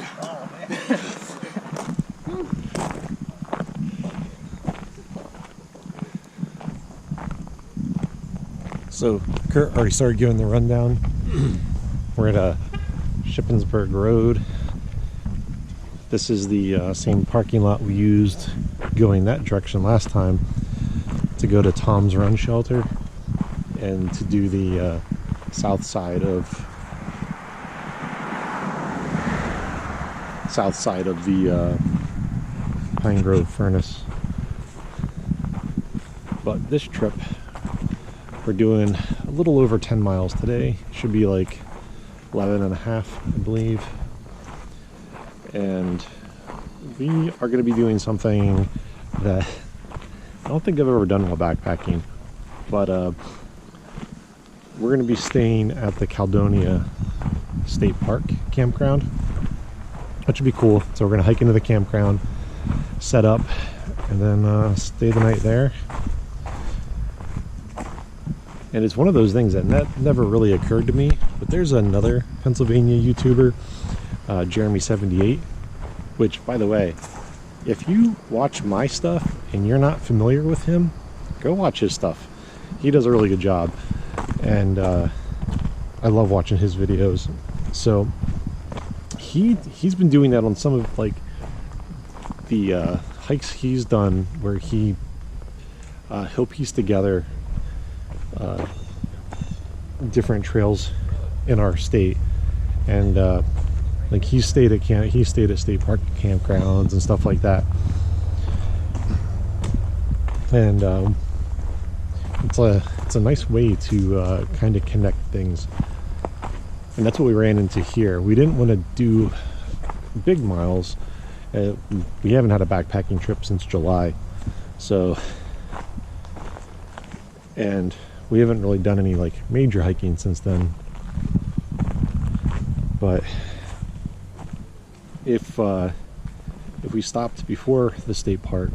dude. Oh, man. So Kurt already started giving the rundown. We're at a Shippensburg Road. This is the same parking lot we used going that direction last time to go to Tom's Run Shelter and to do the south side of the Pine Grove Furnace. But this trip we're doing a little over 10 miles today. Should be like 11 and a half, I believe. And we are going to be doing something that I don't think I've ever done while backpacking, but we're going to be staying at the Caledonia State Park campground, which would be cool. So we're going to hike into the campground, set up, and then stay the night there. And it's one of those things that never really occurred to me, but there's another Pennsylvania YouTuber, Jeremy78, which, by the way, if you watch my stuff and you're not familiar with him, go watch his stuff. He does a really good job, and I love watching his videos. So he's been doing that on some of like the hikes he's done, where he'll piece together different trails in our state, and like he stayed at state park campgrounds and stuff like that, and it's a nice way to kind of connect things, and that's what we ran into here. We didn't want to do big miles. We haven't had a backpacking trip since July, so, and we haven't really done any like major hiking since then. But if we stopped before the state park,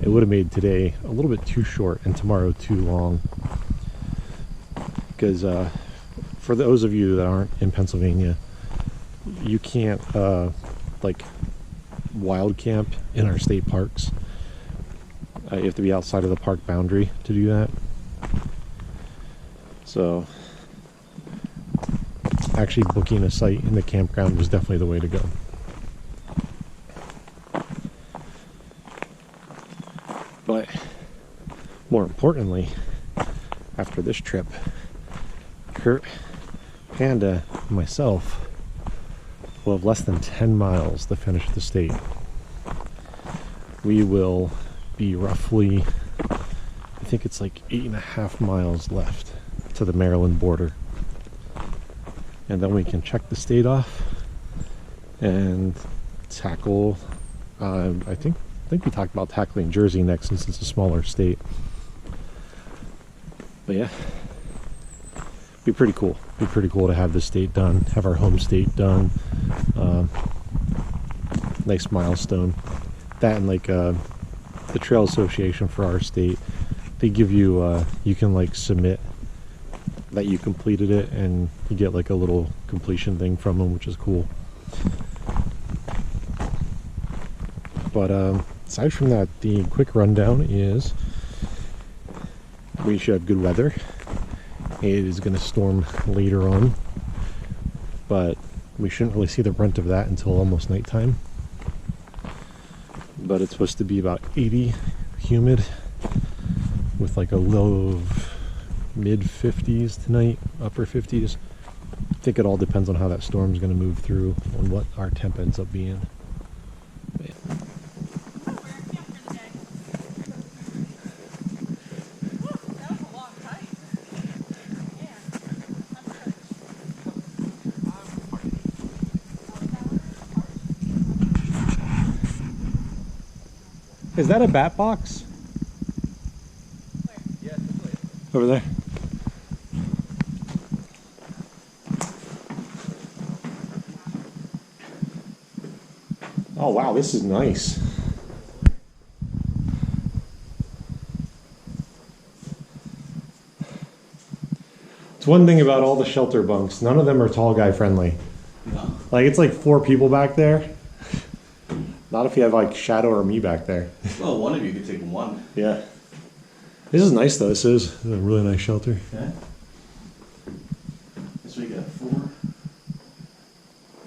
it would have made today a little bit too short and tomorrow too long. Because for those of you that aren't in Pennsylvania, you can't like wild camp in our state parks. You have to be outside of the park boundary to do that. So actually booking a site in the campground was definitely the way to go. But more importantly, after this trip, Kurt, Panda, and myself will have less than 10 miles to finish the state. We will be roughly, I think it's like 8.5 miles left to the Maryland border, and then we can check the state off and tackle I think we talked about tackling Jersey next, since it's a smaller state. But yeah, be pretty cool to have this state done, have our home state done. Nice milestone. That, and like the Trail Association for our state, they give you you can like submit that you completed it, and you get like a little completion thing from them, which is cool. But aside from that, the quick rundown is we should have good weather. It is going to storm later on, but we shouldn't really see the brunt of that until almost nighttime. But it's supposed to be about 80, humid, with like a low of mid 50s tonight, upper 50s. I think it all depends on how that storm's going to move through and what our temp ends up being. But yeah. Is that a bat box? Where? Yeah, this way. Over there. Oh wow, this is nice. It's one thing about all the shelter bunks, none of them are tall guy friendly. No. Like, it's like 4 people back there. Not if you have like Shadow or me back there. Well, one of you could take one. Yeah. This is nice though. This is a really nice shelter. Yeah. So we got 4,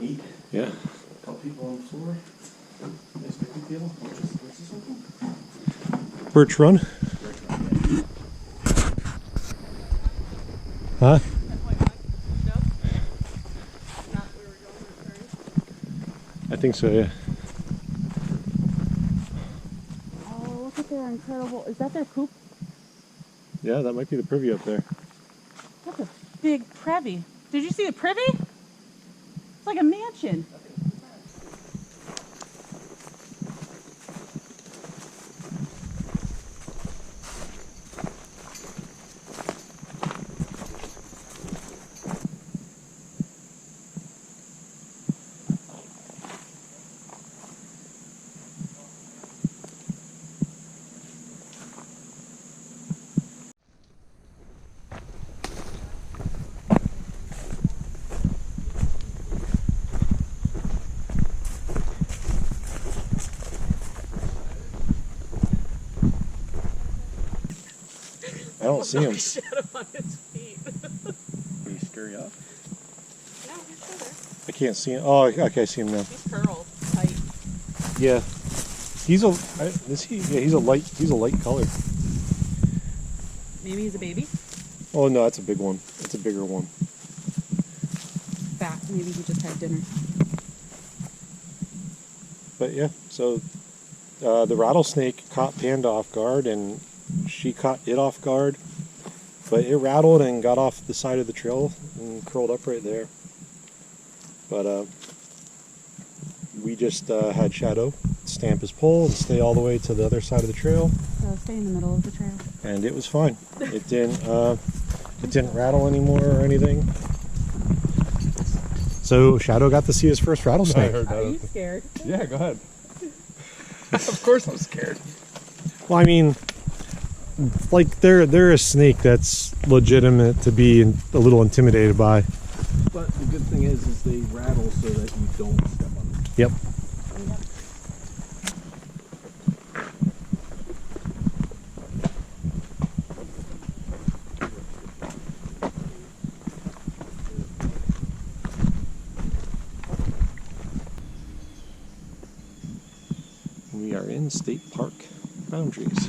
8. Yeah. A couple people on the floor. Nice picnic table. What's this one? Birch Run. Huh? I think so, yeah. Oh, look at their incredible. Is that their coop? Yeah, that might be the privy up there. That's a big privy. Did you see the privy? It's like a mansion. I don't see him. Shadow on his feet. Did he scare you up? No, he's still there. I can't see him. Oh, okay, I see him now. He's curled tight. Yeah. He's a light color. Maybe he's a baby. Oh no, that's a big one. That's a bigger one. Fat. Maybe he just had dinner. But yeah, so the rattlesnake caught Panda off guard, and she caught it off guard. But it rattled and got off the side of the trail and curled up right there. But we just had Shadow stamp his pole and stay all the way to the other side of the trail. So stay in the middle of the trail. And it was fine. It didn't rattle anymore or anything. So Shadow got to see his first rattlesnake. I heard that. Are you scared? Yeah, go ahead. Of course I'm scared. Well, I mean, like they're a snake that's legitimate to be a little intimidated by. But the good thing is they rattle so that you don't step on them. Yep. We are in state park boundaries.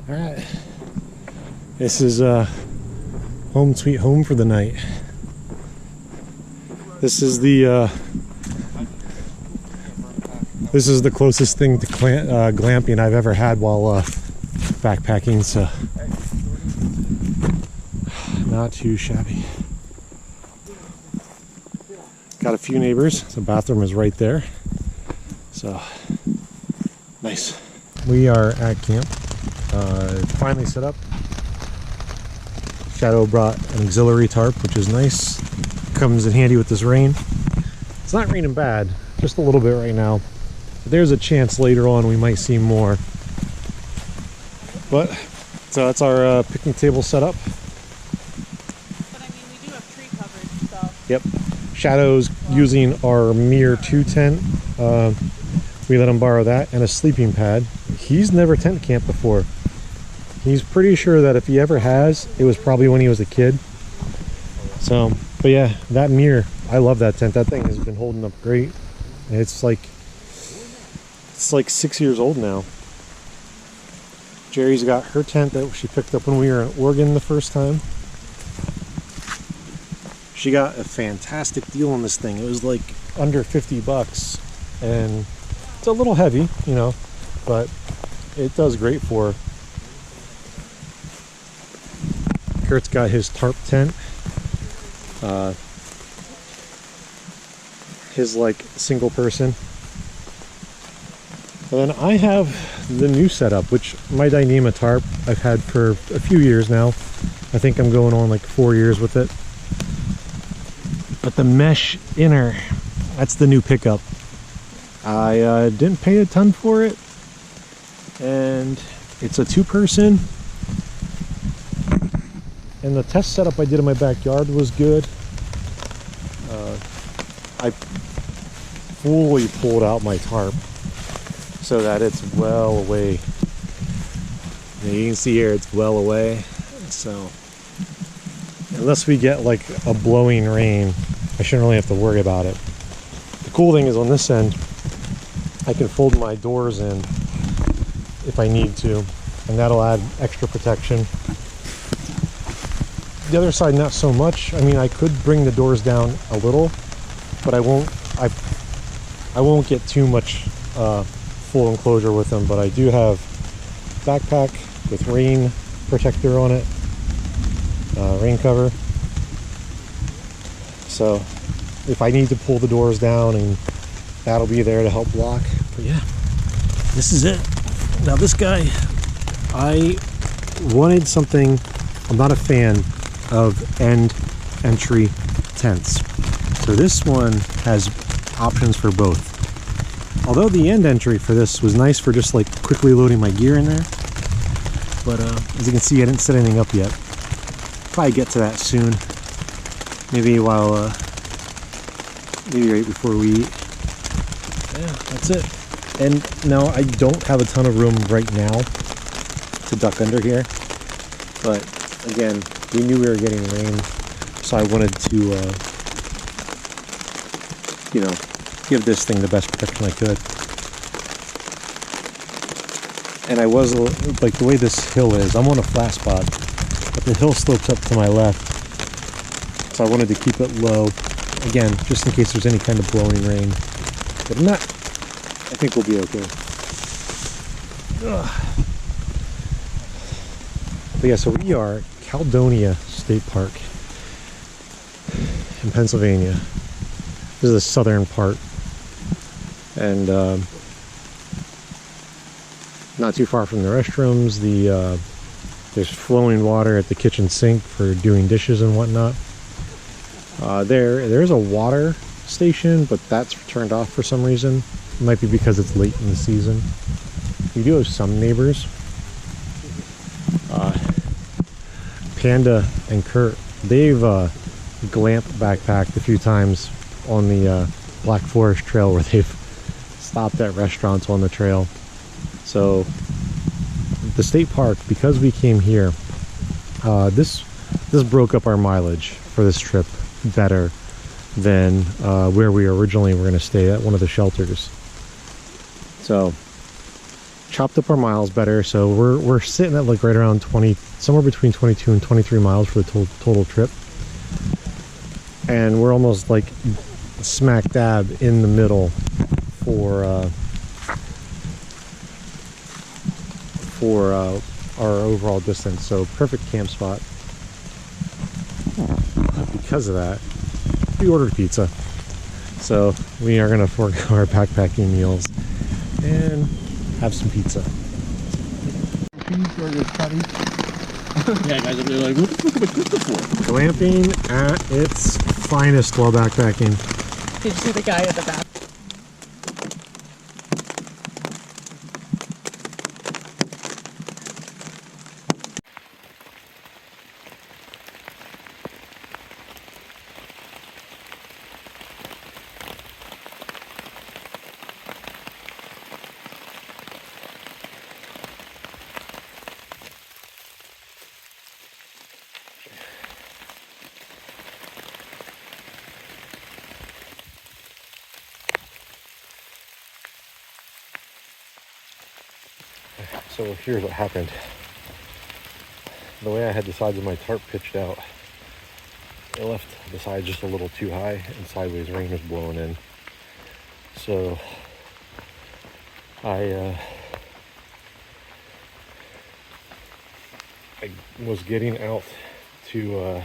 All right, this is home sweet home for the night. This is the closest thing to glamping I've ever had while backpacking, so not too shabby. Got a few neighbors. The bathroom is right there, so nice. We are at camp. Finally set up. Shadow brought an auxiliary tarp, which is nice. Comes in handy with this rain. It's not raining bad, just a little bit right now. But there's a chance later on we might see more. But so that's our picnic table set up. But I mean, we do have tree coverage, so. Yep. Shadow's using our Mir 2 tent. We let him borrow that and a sleeping pad. He's never tent camped before. He's pretty sure that if he ever has, it was probably when he was a kid. So, but yeah, that Mir, I love that tent. That thing has been holding up great. It's like 6 years old now. Jerry's got her tent that she picked up when we were in Oregon the first time. She got a fantastic deal on this thing. It was like under 50 bucks, and it's a little heavy, you know, but it does great for her. Kurt's got his tarp tent. His like single person. And then I have the new setup, which my Dyneema tarp I've had for a few years now. I think I'm going on like 4 years with it. But the mesh inner, that's the new pickup. I didn't pay a ton for it, and it's a two-person. And the test setup I did in my backyard was good. I fully pulled out my tarp so that it's well away. And you can see here it's well away. So unless we get like a blowing rain, I shouldn't really have to worry about it. The cool thing is on this end, I can fold my doors in if I need to, and that'll add extra protection. The other side, not so much. I mean, I could bring the doors down a little, but I won't get too much full enclosure with them. But I do have backpack with rain protector on it, rain cover. So if I need to pull the doors down, and that'll be there to help block. But yeah, this is it. Now this guy, I wanted something. I'm not a fan of end entry tents. So this one has options for both. Although the end entry for this was nice for just like quickly loading my gear in there. But as you can see, I didn't set anything up yet. Probably get to that soon. Maybe while, maybe right before we eat. Yeah, that's it. And no, I don't have a ton of room right now to duck under here. But again, we knew we were getting rain, so I wanted to, you know, give this thing the best protection I could. And I was, like, the way this hill is, I'm on a flat spot, but the hill slopes up to my left, so I wanted to keep it low, again, just in case there's any kind of blowing rain. But I'm not, I think we'll be okay. Ugh. But yeah, so we are Caledonia State Park in Pennsylvania. This is the southern part, and not too far from the restrooms. There's flowing water at the kitchen sink for doing dishes and whatnot. There's a water station, but that's turned off for some reason. It might be because it's late in the season. We do have some neighbors. Panda and Kurt, they've glamped backpacked a few times on the Black Forest Trail, where they've stopped at restaurants on the trail. So the state park, because we came here, this broke up our mileage for this trip better than where we originally were going to stay at one of the shelters. So chopped up our miles better, so we're sitting at like right around 20, somewhere between 22 and 23 miles for the total trip, and we're almost like smack dab in the middle for our overall distance. So perfect camp spot. Because of that, we ordered pizza, so we are going to forego our backpacking meals and have some pizza. Cheeseburger patty. Yeah, guys, they're like, what the fuck am I cooking for? Glamping at its finest while backpacking. Did you see the guy at the back? So here's what happened. The way I had the sides of my tarp pitched out, I left the sides just a little too high, and sideways rain was blowing in. So I was getting out to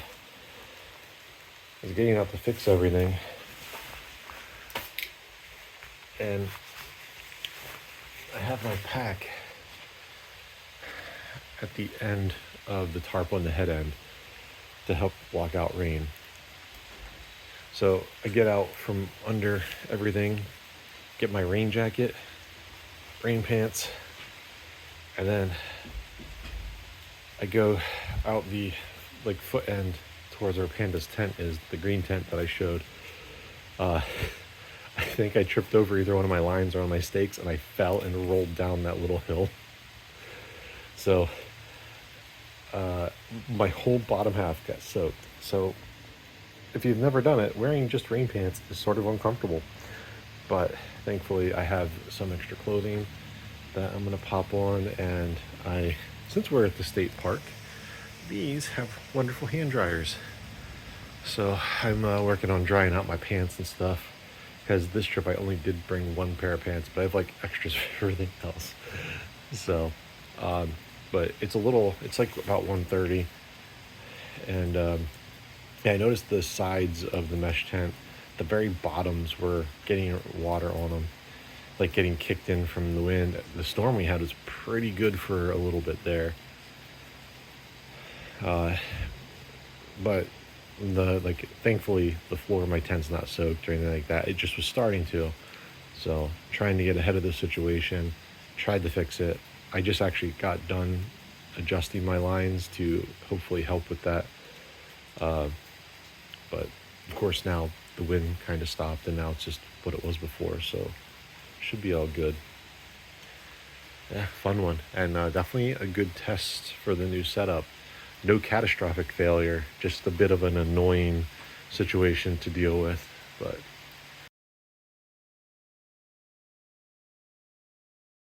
fix everything, and I have my pack at the end of the tarp on the head end to help block out rain. So I get out from under everything, get my rain jacket, rain pants, and then I go out the like foot end towards where Panda's tent is, the green tent that I showed. I think I tripped over either one of my lines or one of my stakes, and I fell and rolled down that little hill. So my whole bottom half got soaked. So if you've never done it, wearing just rain pants is sort of uncomfortable. But thankfully I have some extra clothing that I'm gonna pop on, and since we're at the state park, these have wonderful hand dryers. So I'm working on drying out my pants and stuff, because this trip I only did bring one pair of pants, but I have like extras for everything else. So, but it's like about 1:30, and yeah, I noticed the sides of the mesh tent, the very bottoms were getting water on them, like getting kicked in from the wind. The storm we had was pretty good for a little bit there. But thankfully the floor of my tent's not soaked or anything like that. It just was starting to. So trying to get ahead of the situation, tried to fix it. I just actually got done adjusting my lines to hopefully help with that. But of course now the wind kind of stopped, and now it's just what it was before. So should be all good. Yeah, fun one. And definitely a good test for the new setup. No catastrophic failure, just a bit of an annoying situation to deal with, but